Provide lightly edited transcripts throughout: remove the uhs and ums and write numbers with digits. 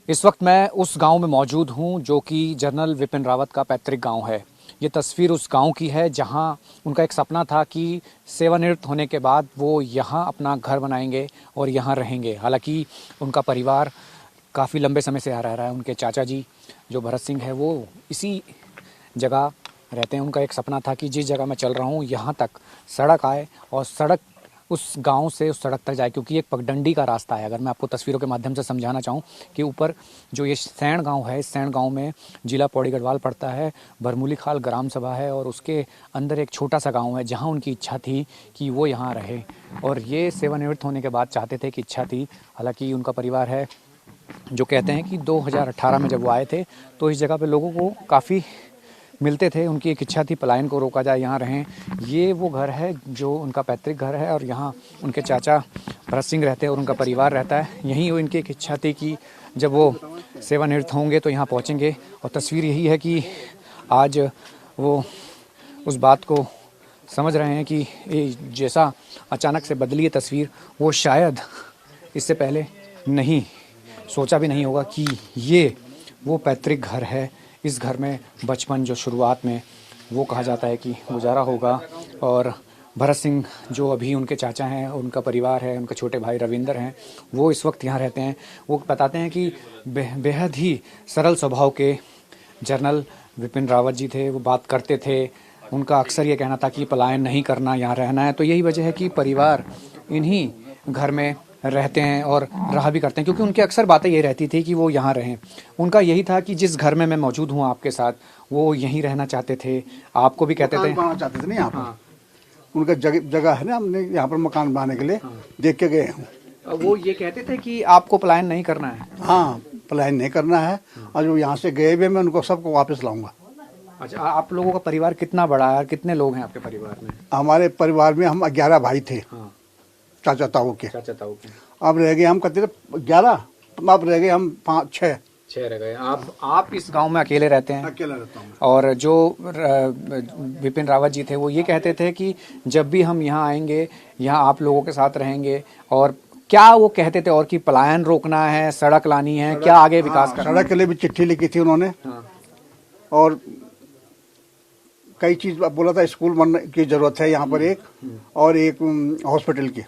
इस वक्त मैं उस गांव में मौजूद हूं जो कि जनरल विपिन रावत का पैतृक गांव है। ये तस्वीर उस गांव की है जहां उनका एक सपना था कि सेवानिवृत्त होने के बाद वो यहां अपना घर बनाएंगे और यहां रहेंगे। हालांकि उनका परिवार काफ़ी लंबे समय से आ रह रहा है। उनके चाचा जी जो भरत सिंह है वो इसी जगह रहते हैं। उनका एक सपना था कि जिस जगह मैं चल रहा हूँ यहाँ तक सड़क आए और सड़क उस गांव से उस सड़क तक जाए, क्योंकि एक पगडंडी का रास्ता है। अगर मैं आपको तस्वीरों के माध्यम से समझाना चाहूँ कि ऊपर जो ये सैण गांव है, इस सैण गांव में जिला पौड़ी गढ़वाल पड़ता है, भरमूली खाल ग्राम सभा है और उसके अंदर एक छोटा सा गांव है जहां उनकी इच्छा थी कि वो यहाँ रहे। और ये सेवानिवृत्त होने के बाद चाहते थे कि इच्छा थी। हालांकि उनका परिवार है जो कहते हैं कि 2018 में जब वो आए थे तो इस जगह पे लोगों को काफ़ी मिलते थे। उनकी एक इच्छा थी पलायन को रोका जाए, यहाँ रहें। ये वो घर है जो उनका पैतृक घर है और यहाँ उनके चाचा भरत सिंह रहते हैं और उनका परिवार रहता है। यहीं वो इनकी एक इच्छा थी कि जब वो सेवानिवृत्त होंगे तो यहाँ पहुँचेंगे। और तस्वीर यही है कि आज वो उस बात को समझ रहे हैं कि ये जैसा अचानक से बदली है तस्वीर, वो शायद इससे पहले नहीं सोचा भी नहीं होगा कि ये वो पैतृक घर है। इस घर में बचपन जो शुरुआत में वो कहा जाता है कि गुजारा होगा। और भरत सिंह जो अभी उनके चाचा हैं, उनका परिवार है, उनके छोटे भाई रविंदर हैं, वो इस वक्त यहाँ रहते हैं। वो बताते हैं कि बेहद ही सरल स्वभाव के जनरल विपिन रावत जी थे। वो बात करते थे, उनका अक्सर ये कहना था कि पलायन नहीं करना, यहाँ रहना है। तो यही वजह है कि परिवार इन्हीं घर में रहते हैं और रहा भी करते हैं, क्योंकि उनकी अक्सर बातें ये रहती थी कि वो यहाँ रहें। उनका यही था कि जिस घर में मैं मौजूद हूँ आपके साथ, वो यहीं रहना चाहते थे। आपको भी कहते थे बनाना चाहते थे ना यहाँ पर। उनका जगह है ना, हमने यहाँ पर मकान बनाने के लिए देख के गए हूँ। वो ये कहते थे कि आपको पलायन नहीं करना है। हाँ, पलायन नहीं करना है। और जो यहाँ से गए भी मैं उनको सबको वापस लाऊंगा। अच्छा, आप लोगों का परिवार कितना बड़ा है और कितने लोग हैं आपके परिवार में? हमारे परिवार में हम 11 भाई थे। चाचा ताऊ के। अब रह गए हम कितने, 11। अब रह गए हम 5-6 रह गए। आप इस गांव में अकेले रहते हैं? अकेला रहता हूँ। और जो विपिन रावत जी थे वो ये कहते थे कि जब भी हम यहाँ आएंगे, यहाँ आप लोगों के साथ रहेंगे। और क्या वो कहते थे और कि पलायन रोकना है, सड़क लानी है, क्या आगे विकास करना? सड़क के लिए भी चिट्ठी लिखी थी उन्होंने। और कई चीज बोला था, स्कूल बनने की जरूरत है यहाँ पर एक, और एक हॉस्पिटल की।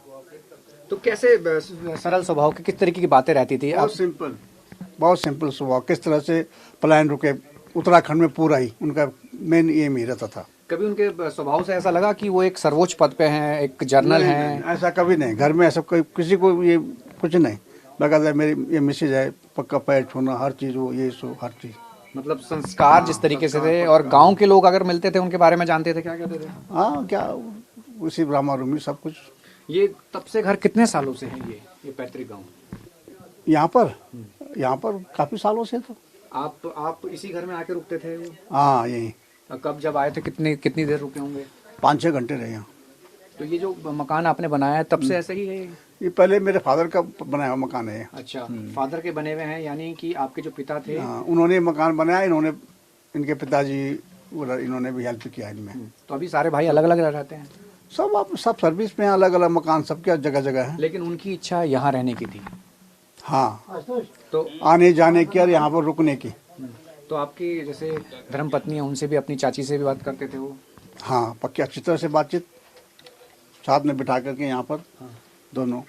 तो कैसे सरल स्वभाव की किस तरीके की बातें रहती थी? बहुत सिंपल स्वभाव। किस तरह से पलायन रुके उत्तराखंड में पूरा ही उनका मेन एम ही रहता था। कभी उनके स्वभाव से ऐसा लगा कि वो एक सर्वोच्च पद पे हैं, एक जनरल हैं? ऐसा कभी नहीं। घर में ऐसा कोई किसी को ये कुछ नहीं लगा। मेरी ये मैसेज है, पक्का पैर छूना, हर चीज वो ये सो हर चीज। मतलब संस्कार जिस तरीके से थे। और गांव के लोग अगर मिलते थे उनके बारे में जानते थे, क्या कहते थे? हाँ, क्या उसी ब्राह्मण रूमी सब कुछ। ये तब से घर कितने सालों से है ये पैतृक गांव? यहाँ पर काफी सालों से। तो आप इसी घर में आके रुकते थे? हाँ, यही। कब जब आए थे कितनी देर रुके होंगे? 5-6 घंटे रहे यहाँ। तो ये जो मकान आपने बनाया है तब से ऐसे ही है? ये पहले मेरे फादर का बनाया हुआ मकान है। अच्छा, फादर के बने हुए हैं, यानी कि आपके जो पिता थे। उन्होंने मकान बनाया। इन्होंने, इनके पिताजी, इन्होंने भी हेल्प किया इनमें। तो अभी सारे भाई अलग अलग रहते हैं? सब सर्विस में, अलग अलग मकान सबके जगह जगह है। लेकिन उनकी इच्छा यहाँ रहने की थी? हाँ, तो आने जाने की और यहाँ पर रुकने की। तो आपकी जैसे धर्मपत्नी है, उनसे भी, अपनी चाची से भी बात करते थे वो? हाँ, पक्की अच्छी तरह से बातचीत, साथ में बिठा करके यहाँ पर दोनों।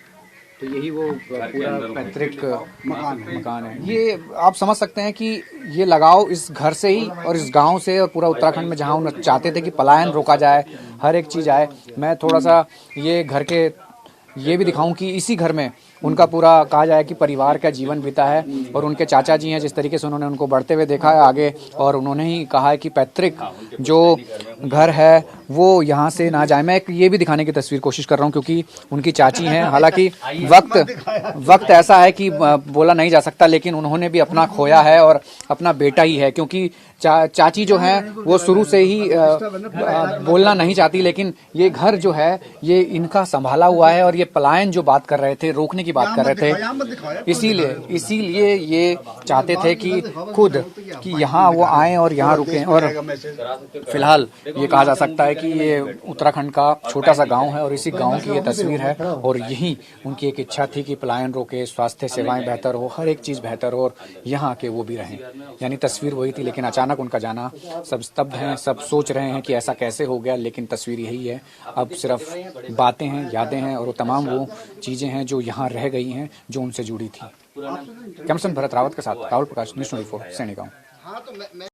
तो यही वो पूरा पैतृक मकान है। ये आप समझ सकते हैं कि ये लगाव इस घर से ही और इस गांव से और पूरा उत्तराखंड में जहां उन्हें चाहते थे कि पलायन रोका जाए, हर एक चीज़ आए। मैं थोड़ा सा ये घर के ये भी दिखाऊं कि इसी घर में उनका पूरा कहा जाए कि परिवार का जीवन बीता है। और उनके चाचा जी हैं, जिस तरीके से उन्होंने उनको बढ़ते हुए देखा है आगे, और उन्होंने ही कहा है कि पैतृक जो घर है वो यहाँ से ना जाए। मैं ये भी दिखाने की तस्वीर कोशिश कर रहा हूँ क्योंकि उनकी चाची हैं। हालांकि वक्त ऐसा है कि बोला नहीं जा सकता, लेकिन उन्होंने भी अपना खोया है और अपना बेटा ही है। क्योंकि चाची जो है वो शुरू से ही बोलना नहीं चाहती, लेकिन ये घर जो है ये इनका संभाला हुआ है और ये पलायन जो बात कर रहे थे, रोकने की बात कर रहे थे, इसीलिए ये चाहते थे कि खुद कि यहाँ वो आए और यहाँ रुकें। और फिलहाल ये कहा जा सकता है कि ये उत्तराखंड का छोटा सा गांव है और इसी गांव की ये तस्वीर है और यही उनकी एक इच्छा थी कि पलायन रोके, स्वास्थ्य सेवाएं बेहतर हो, हर एक चीज बेहतर हो और यहाँ के वो भी रहें। यानी तस्वीर वही थी, लेकिन अचानक उनका जाना, सब स्तब्ध हैं, सब सोच रहे हैं कि ऐसा कैसे हो गया, लेकिन तस्वीर यही है। अब सिर्फ बातें हैं, यादें हैं और वो तमाम वो चीजें हैं जो यहाँ रह गई हैं, जो उनसे जुड़ी थी। कैमसन भरत रावत के साथ राहुल प्रकाश, न्यूज़ 24 सैनी गांव।